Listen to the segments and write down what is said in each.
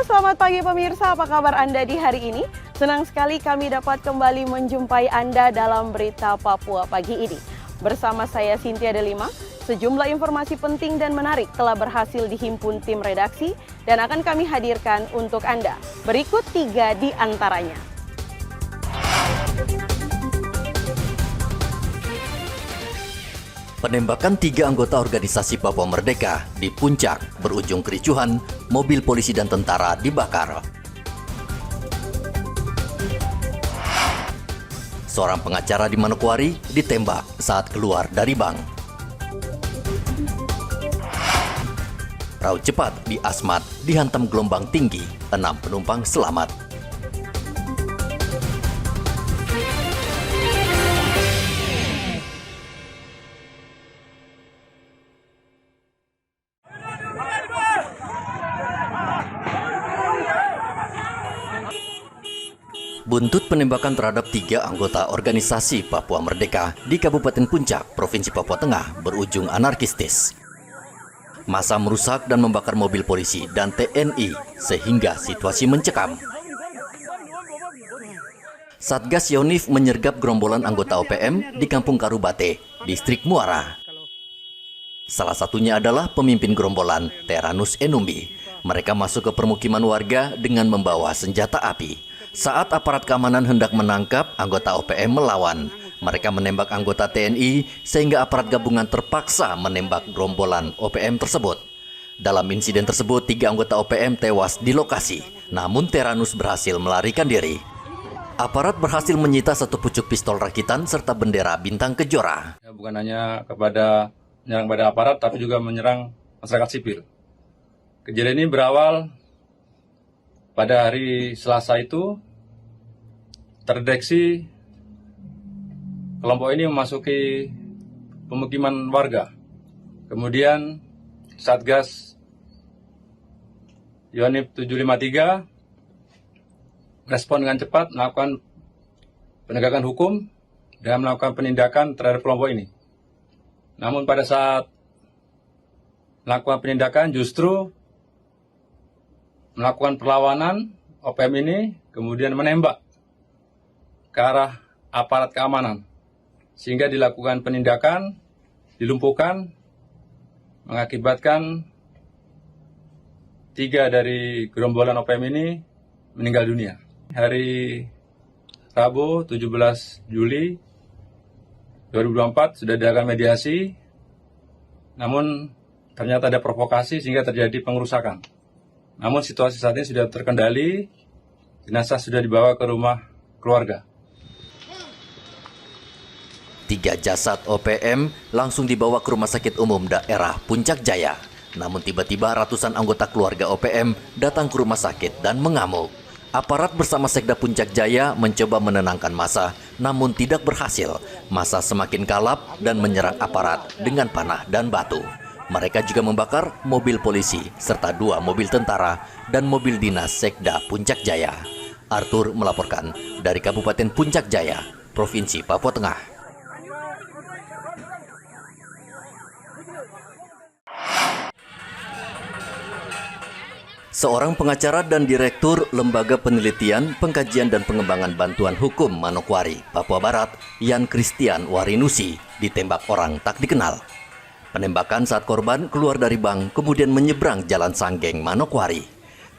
selamat pagi pemirsa, apa kabar Anda di hari ini? Senang sekali kami dapat kembali menjumpai Anda dalam Berita Papua pagi ini. Bersama saya Cynthia Delima, sejumlah informasi penting dan menarik telah berhasil dihimpun tim redaksi dan akan kami hadirkan untuk Anda. Berikut 3 di antaranya. Penembakan 3 anggota organisasi Papua Merdeka di Puncak berujung kericuhan, mobil polisi dan tentara dibakar. Seorang pengacara di Manokwari ditembak saat keluar dari bank. Perahu cepat di Asmat dihantam gelombang tinggi, 6 penumpang selamat. Buntut penembakan terhadap 3 anggota organisasi Papua Merdeka di Kabupaten Puncak, Provinsi Papua Tengah berujung anarkistis. Massa merusak dan membakar mobil polisi dan TNI sehingga situasi mencekam. Satgas Yonif menyergap gerombolan anggota OPM di Kampung Karubate, Distrik Muara. Salah satunya adalah pemimpin gerombolan, Teranus Enumbi. Mereka masuk ke permukiman warga dengan membawa senjata api. Saat aparat keamanan hendak menangkap, anggota OPM melawan. Mereka menembak anggota TNI sehingga aparat gabungan terpaksa menembak gerombolan OPM tersebut. Dalam insiden tersebut, 3 anggota OPM tewas di lokasi. Namun Teranus berhasil melarikan diri. Aparat berhasil menyita 1 pucuk pistol rakitan serta bendera bintang kejora. Bukan hanya menyerang pada aparat, tapi juga menyerang masyarakat sipil. Kejadian ini berawal pada hari Selasa itu, terdeteksi kelompok ini memasuki pemukiman warga. Kemudian Satgas Yonif 753 respon dengan cepat melakukan penegakan hukum dan melakukan penindakan terhadap kelompok ini. Namun pada saat melakukan penindakan justru melakukan perlawanan, OPM ini kemudian menembak ke arah aparat keamanan, sehingga dilakukan penindakan, dilumpuhkan, mengakibatkan 3 dari gerombolan OPM ini meninggal dunia. Hari Rabu 17 Juli 2024 sudah dilakukan mediasi, namun ternyata ada provokasi sehingga terjadi pengerusakan. Namun situasi saat ini sudah terkendali, jenazah sudah dibawa ke rumah keluarga. 3 jasad OPM langsung dibawa ke Rumah Sakit Umum Daerah Puncak Jaya. Namun tiba-tiba ratusan anggota keluarga OPM datang ke rumah sakit dan mengamuk. Aparat bersama Sekda Puncak Jaya mencoba menenangkan massa, namun tidak berhasil. Massa semakin kalap dan menyerang aparat dengan panah dan batu. Mereka juga membakar mobil polisi serta 2 mobil tentara dan mobil dinas Sekda Puncak Jaya. Arthur melaporkan dari Kabupaten Puncak Jaya, Provinsi Papua Tengah. Seorang pengacara dan direktur Lembaga Penelitian, Pengkajian dan Pengembangan Bantuan Hukum Manokwari, Papua Barat, Yan Christian Warinusi, ditembak orang tak dikenal. Penembakan saat korban keluar dari bank kemudian menyeberang Jalan Sanggeng, Manokwari.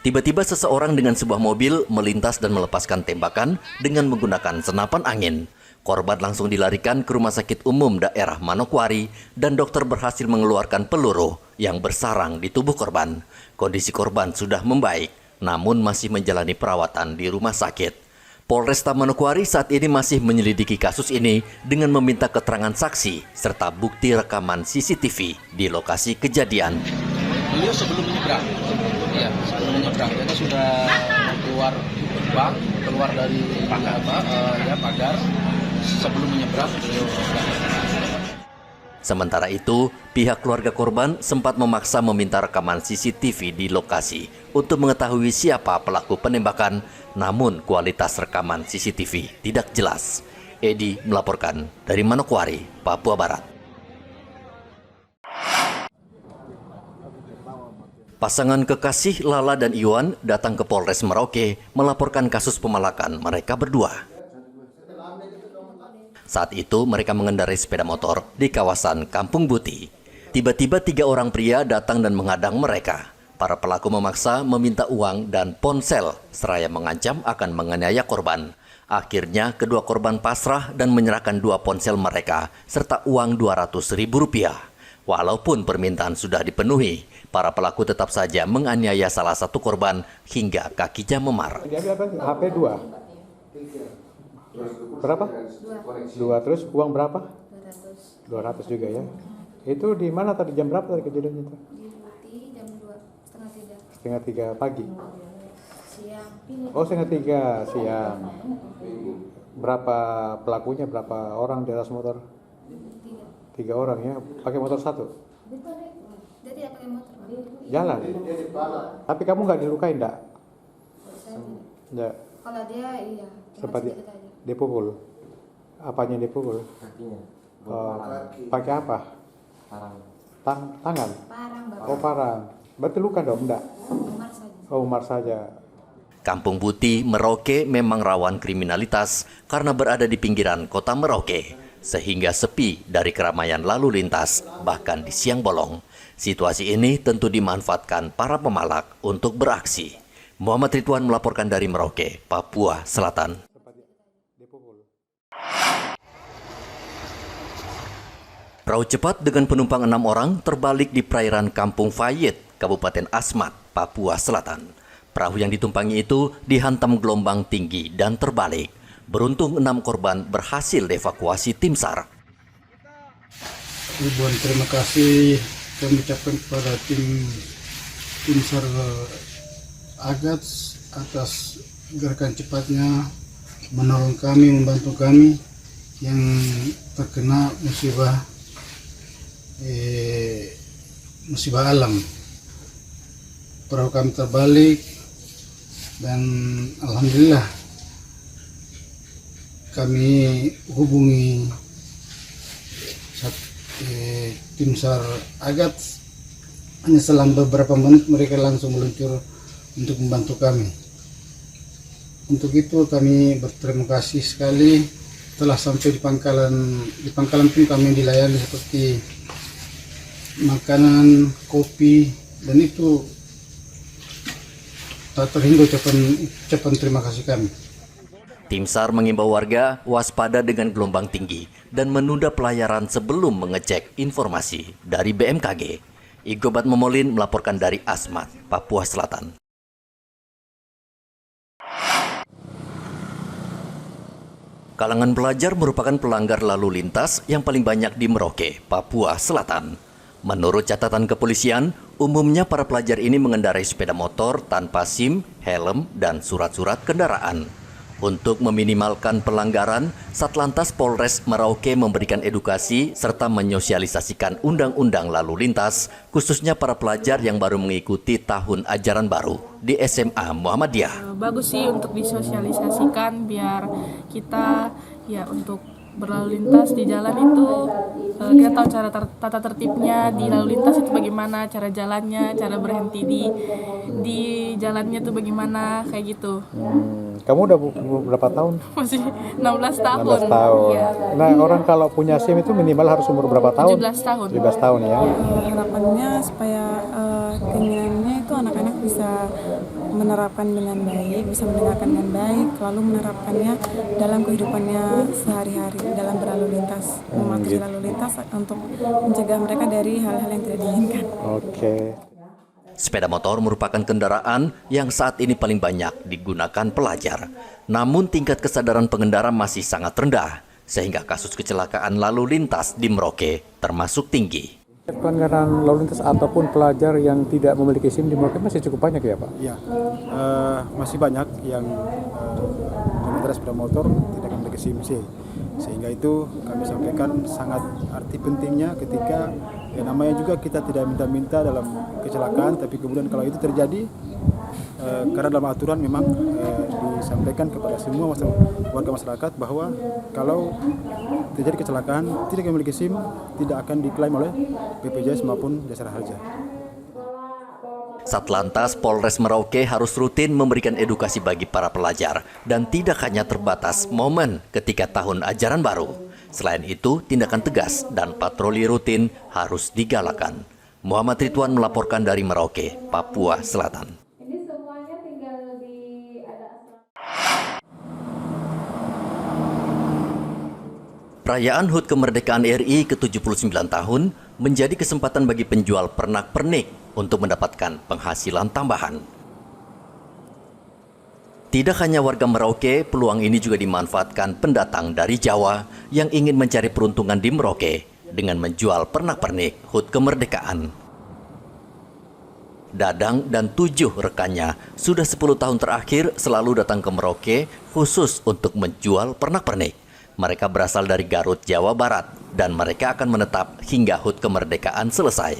Tiba-tiba seseorang dengan sebuah mobil melintas dan melepaskan tembakan dengan menggunakan senapan angin. Korban langsung dilarikan ke Rumah Sakit Umum Daerah Manokwari dan dokter berhasil mengeluarkan peluru yang bersarang di tubuh korban. Kondisi korban sudah membaik, namun masih menjalani perawatan di rumah sakit. Polresta Manokwari saat ini masih menyelidiki kasus ini dengan meminta keterangan saksi serta bukti rekaman CCTV di lokasi kejadian. Beliau sebelum menyeberang, kita sudah keluar bank, keluar dari pagar, sebelum menyeberang beliau sudah. Sementara itu, pihak keluarga korban sempat memaksa meminta rekaman CCTV di lokasi untuk mengetahui siapa pelaku penembakan, namun kualitas rekaman CCTV tidak jelas. Edi melaporkan dari Manokwari, Papua Barat. Pasangan kekasih Lala dan Iwan datang ke Polres Merauke melaporkan kasus pemalakan mereka berdua. Saat itu mereka mengendarai sepeda motor di kawasan Kampung Buti. Tiba-tiba 3 orang pria datang dan menghadang mereka. Para pelaku memaksa meminta uang dan ponsel seraya mengancam akan menganiaya korban. Akhirnya kedua korban pasrah dan menyerahkan 2 ponsel mereka serta uang Rp200.000. Walaupun permintaan sudah dipenuhi, para pelaku tetap saja menganiaya salah satu korban hingga kakinya memar. Dia ambil apa? HP 2. Berapa? 2. Terus uang berapa? 200 juga ya. Itu di mana tadi, jam berapa tadi kejadiannya itu? Di jam 2, setengah 3:30 pagi. siang. Oh, 2:30 siang. Berapa pelakunya, berapa orang di atas motor? 3 orang ya, pakai motor 1. Dia tidak pakai motor, Pak. Jalan. Tapi kamu nggak dilukai enggak? Enggak. Kalau dia iya, cuma Sempat sedikit aja. dipukul. Apanya dipukul? Kakinya. Oh, pakai apa? Parang. Tangan. Parang, Bapak. Oh, parang. Berarti luka dong, enggak? Umar saja. Oh, umar saja. Kampung Buti, Merauke memang rawan kriminalitas karena berada di pinggiran kota Merauke, sehingga sepi dari keramaian lalu lintas, bahkan di siang bolong. Situasi ini tentu dimanfaatkan para pemalak untuk beraksi. Muhammad Ridwan melaporkan dari Merauke, Papua Selatan. Perahu cepat dengan penumpang 6 orang terbalik di perairan Kampung Fayet, Kabupaten Asmat, Papua Selatan. Perahu yang ditumpangi itu dihantam gelombang tinggi dan terbalik. Beruntung 6 korban berhasil dievakuasi tim SAR. Ribuan terima kasih kami ucapkan kepada tim SAR Agats atas gerakan cepatnya menolong kami, membantu kami yang terkena musibah alam. Perahu kami terbalik dan alhamdulillah kami hubungi tim SAR Agats. Hanya selang beberapa menit mereka langsung meluncur untuk membantu kami. Untuk itu kami berterima kasih sekali. Telah sampai di pangkalan pun kami dilayani seperti makanan, kopi, dan itu tak terhingga ucapan terima kasih kami. Tim SAR mengimbau warga waspada dengan gelombang tinggi dan menunda pelayaran sebelum mengecek informasi dari BMKG. Igobat Momolin melaporkan dari Asmat, Papua Selatan. Kalangan pelajar merupakan pelanggar lalu lintas yang paling banyak di Merauke, Papua Selatan. Menurut catatan kepolisian, umumnya para pelajar ini mengendarai sepeda motor tanpa SIM, helm, dan surat-surat kendaraan. Untuk meminimalkan pelanggaran, Satlantas Polres Merauke memberikan edukasi serta menyosialisasikan undang-undang lalu lintas, khususnya para pelajar yang baru mengikuti tahun ajaran baru di SMA Muhammadiyah. Bagus sih untuk disosialisasikan biar kita ya untuk berlalu lintas di jalan itu kita tahu cara tata tertibnya di lalu lintas itu bagaimana, cara jalannya, cara berhenti di jalannya itu bagaimana kayak gitu. Kamu udah berapa tahun? Masih 16 tahun. 16 tahun. Ya. Nah, orang kalau punya SIM itu minimal harus umur berapa tahun? 17 tahun. 17 tahun ya. Harapannya supaya keinginannya itu anak-anak bisa menerapkan dengan baik, bisa mendengarkan dengan baik, lalu menerapkannya dalam kehidupannya sehari-hari dalam berlalu lintas, mematuhi lalu lintas untuk mencegah mereka dari hal-hal yang tidak diinginkan. Oke. Sepeda motor merupakan kendaraan yang saat ini paling banyak digunakan pelajar. Namun tingkat kesadaran pengendara masih sangat rendah, sehingga kasus kecelakaan lalu lintas di Merauke termasuk tinggi. Pelanggaran lalu lintas ataupun pelajar yang tidak memiliki SIM di Merauke masih cukup banyak ya, Pak? Ya, masih banyak yang pengendara sepeda motor tidak memiliki SIM C. Sehingga itu kami sampaikan sangat arti pentingnya ketika namanya juga kita tidak minta-minta dalam kecelakaan, tapi kemudian kalau itu terjadi karena dalam aturan memang disampaikan kepada semua warga masyarakat bahwa kalau terjadi kecelakaan tidak memiliki SIM tidak akan diklaim oleh BPJS maupun Jasara Harja. Satlantas Polres Merauke harus rutin memberikan edukasi bagi para pelajar dan tidak hanya terbatas momen ketika tahun ajaran baru. Selain itu, tindakan tegas dan patroli rutin harus digalakan. Muhammad Ridwan melaporkan dari Merauke, Papua Selatan. Ini semuanya tinggal ada Perayaan HUT Kemerdekaan RI ke-79 tahun menjadi kesempatan bagi penjual pernak-pernik untuk mendapatkan penghasilan tambahan. Tidak hanya warga Merauke, peluang ini juga dimanfaatkan pendatang dari Jawa yang ingin mencari peruntungan di Merauke dengan menjual pernak-pernik HUT Kemerdekaan. Dadang dan 7 rekannya sudah 10 tahun terakhir selalu datang ke Merauke khusus untuk menjual pernak-pernik. Mereka berasal dari Garut, Jawa Barat, dan mereka akan menetap hingga HUT Kemerdekaan selesai.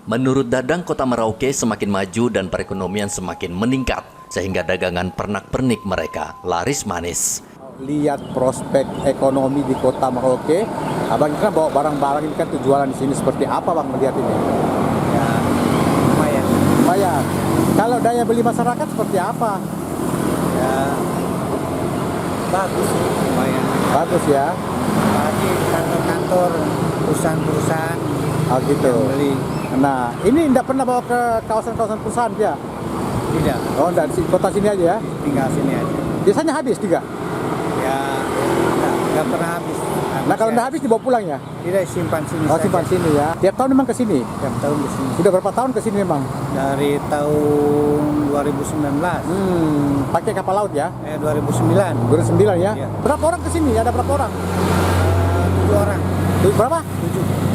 Menurut Dadang, kota Merauke semakin maju dan perekonomian semakin meningkat, sehingga dagangan pernak-pernik mereka laris manis. Lihat prospek ekonomi di kota Merauke, abang kan bawa barang-barang ini kan jualan di sini seperti apa bang melihat ini? Ya, lumayan. Lumayan. Kalau daya beli masyarakat seperti apa? Ya, bagus, lumayan. Bagus ya. Apalagi kantor-kantor, perusahaan-perusahaan Oh gitu. yang beli. Nah, ini tidak pernah bawa ke kawasan-kawasan perusahaan ya? Tidak, Oh, dari kota sini aja ya? tinggal sini aja. Biasanya habis juga. Ya, nggak pernah habis. Nah, kalau tidak habis dibawa pulang ya? Tidak, simpan sini Oh, saja. simpan sini ya. Tiap tahun memang ke sini. Tiap tahun di sini. Sudah berapa tahun ke sini memang? Dari tahun 2019. Pakai kapal laut ya? 2009. 2009 ya? Iya. Berapa orang ke sini? Ada berapa orang? 7 orang. Berapa?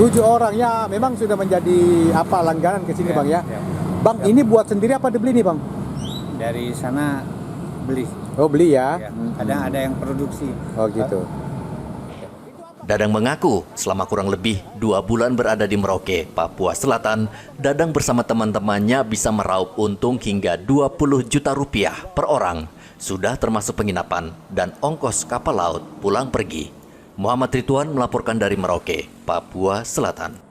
7 orang ya. Memang sudah menjadi langganan ke sini Ya, bang ya. ya. Bang, ini buat sendiri apa dibeli nih bang? Dari sana beli. Oh beli ya? Ya. Kadang ada yang produksi. Oh gitu. Dadang mengaku selama kurang lebih 2 bulan berada di Merauke, Papua Selatan, Dadang bersama teman-temannya bisa meraup untung hingga 20 juta rupiah per orang. Sudah termasuk penginapan dan ongkos kapal laut pulang pergi. Muhammad Ridwan melaporkan dari Merauke, Papua Selatan.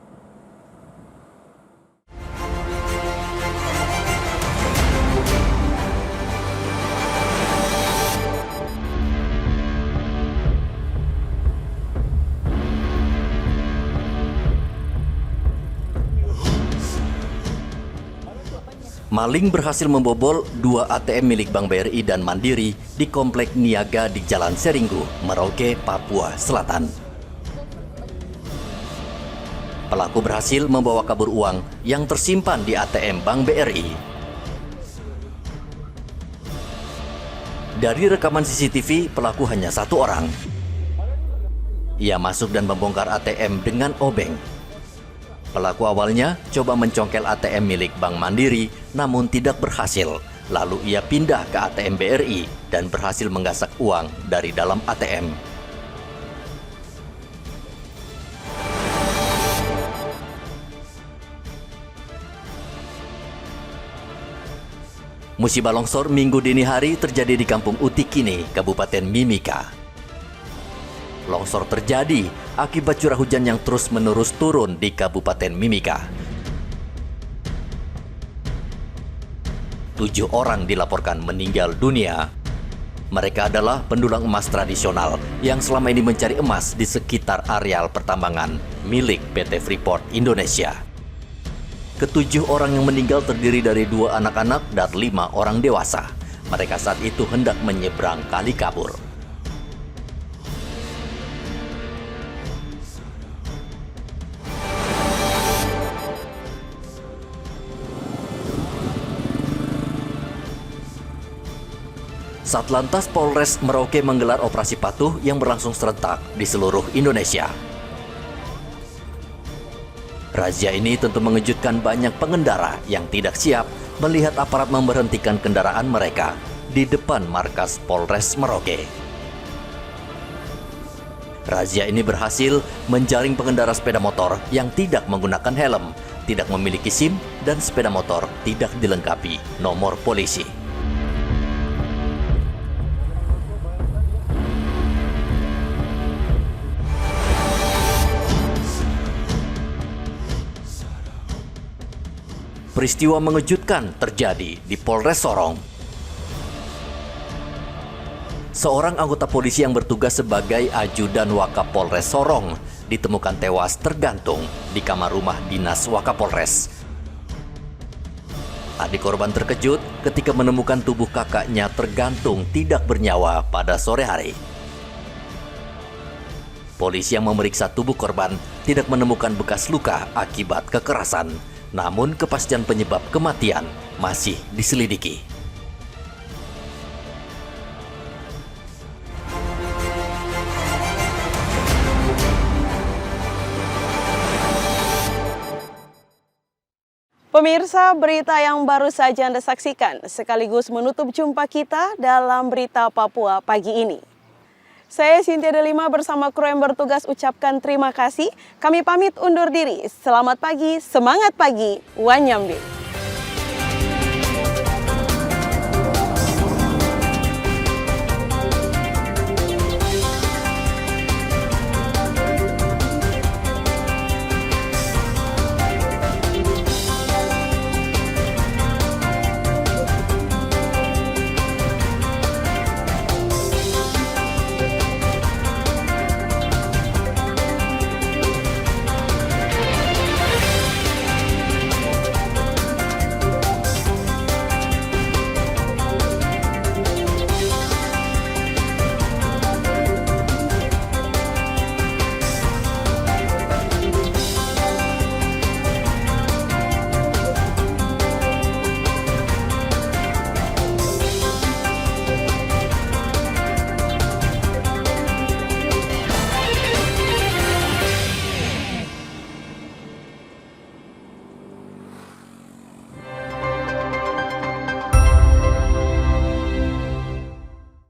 Maling berhasil membobol 2 ATM milik Bank BRI dan Mandiri di Komplek Niaga di Jalan Seringgu, Merauke, Papua Selatan. Pelaku berhasil membawa kabur uang yang tersimpan di ATM Bank BRI. Dari rekaman CCTV, pelaku hanya 1 orang. Ia masuk dan membongkar ATM dengan obeng. Pelaku awalnya coba mencongkel ATM milik Bank Mandiri, namun tidak berhasil. Lalu ia pindah ke ATM BRI dan berhasil menggasak uang dari dalam ATM. Musibah longsor Minggu dini hari terjadi di Kampung Utikini, Kabupaten Mimika. Longsor terjadi akibat curah hujan yang terus-menerus turun di Kabupaten Mimika. 7 orang dilaporkan meninggal dunia. Mereka adalah pendulang emas tradisional yang selama ini mencari emas di sekitar areal pertambangan milik PT Freeport Indonesia. Ke-7 orang yang meninggal terdiri dari 2 anak-anak dan 5 orang dewasa. Mereka saat itu hendak menyeberang kali kabur. Satlantas Polres Merauke menggelar operasi patuh yang berlangsung serentak di seluruh Indonesia. Razia ini tentu mengejutkan banyak pengendara yang tidak siap melihat aparat memberhentikan kendaraan mereka di depan markas Polres Merauke. Razia ini berhasil menjaring pengendara sepeda motor yang tidak menggunakan helm, tidak memiliki SIM, dan sepeda motor tidak dilengkapi nomor polisi. peristiwa mengejutkan terjadi di Polres Sorong. Seorang anggota polisi yang bertugas sebagai ajudan Wakapolres Sorong ditemukan tewas tergantung di kamar rumah dinas Wakapolres. Adik korban terkejut ketika menemukan tubuh kakaknya tergantung tidak bernyawa pada sore hari. Polisi yang memeriksa tubuh korban tidak menemukan bekas luka akibat kekerasan, namun kepastian penyebab kematian masih diselidiki. Pemirsa, berita yang baru saja Anda saksikan sekaligus menutup jumpa kita dalam Berita Papua pagi ini. Saya Cynthia Delima bersama kru yang bertugas ucapkan terima kasih. Kami pamit undur diri. Selamat pagi, semangat pagi, Wanyambe.